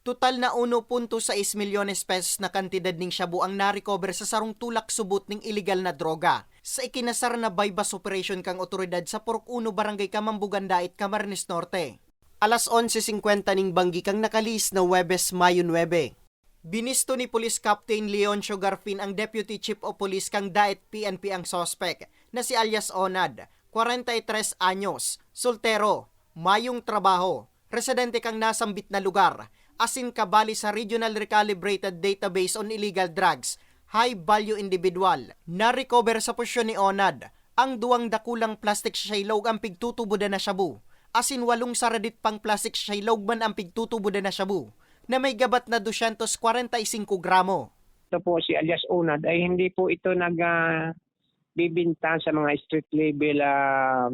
Total na 1.6 milyones pesos na kantidad ning shabu ang na-recover sa sarong tulak subot ning illegal na droga sa ikinasar na bypass operation kang otoridad sa Purok 1 Barangay Kamambugan Dait, Camarines Norte. Alas 11:50 ning banggi kang nakalis na Huwebes, Mayo 9. Binisto ni Police Captain Leoncio Garfin ang Deputy Chief of Police kang Dait PNP ang sospek na si alias Onad, 43 anyos, soltero, mayong trabaho, residente kang nasambit na lugar, asin kabali sa Regional Recalibrated Database on Illegal Drugs, High Value Individual. Na-recover sa posisyon ni Onad ang duwang dakulang plastic shaylog ang pigtutubo na shabu, asin 8 saradit pang plastic shaylog man ang pigtutubo na shabu, na may gabat na 245 gramo. Ito po si alias Onad ay hindi po ito bibinta sa mga street level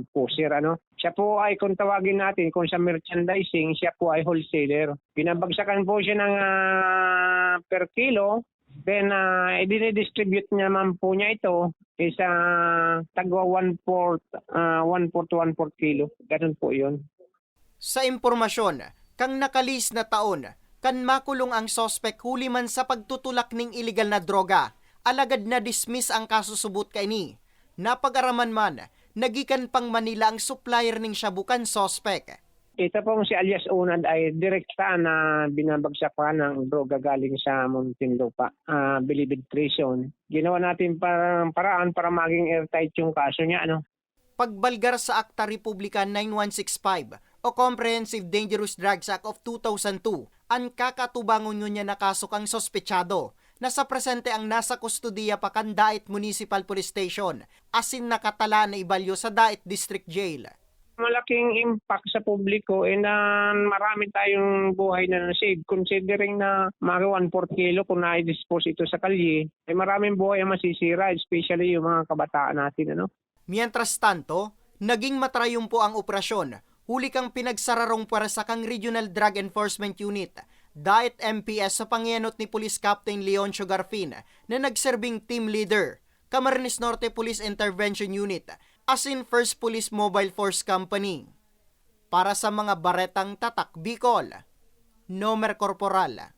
pusher. Siya po ay, kung tawagin natin, kung sa merchandising, siya po ay wholesaler. Pinabagsakan po siya ng per kilo, then i-distribute naman po niya ito isa tagwa 1/4 to 1/4 kilo. Ganun po yun. Sa impormasyon, kang nakalis na taon, kan makulong ang sospek huli man sa pagtutulak ning illegal na droga, alagad na dismiss ang kaso subot kay ni. Napag-araman man, nagikan pang Manila ang supplier ning shabukan sospek. Ito pong si alias Onad ay direkta na binabagsakan ng droga galing sa Muntinlupa, Bilibid Prison. Ginawa natin paraan para maging airtight yung kaso niya. Pagbalgar sa Akta Republika 9165 o Comprehensive Dangerous Drugs Act of 2002, ang kakatubangon niya nakasok ang sospechado na sa presente ang nasa kustudiya pa kan Dait Municipal Police Station, asin nakatala na ibalyo sa Dait District Jail. Malaking impact sa publiko na marami tayong buhay na nasave. Considering na mga 1/4 kilo kung na-dispose ito sa kalye, ay maraming buhay ang masisira, especially yung mga kabataan natin. Mientras tanto, naging matrayumpo ang operasyon, huli kang pinagsararong para sa kang Regional Drug Enforcement Unit, Dait MPS sa pangyanot ni Police Captain Leoncio Garfin na nagserbing team leader, Camarines Norte Police Intervention Unit, asin First Police Mobile Force Company. Para sa mga baretang tatak Bicol, Nomer Corporal.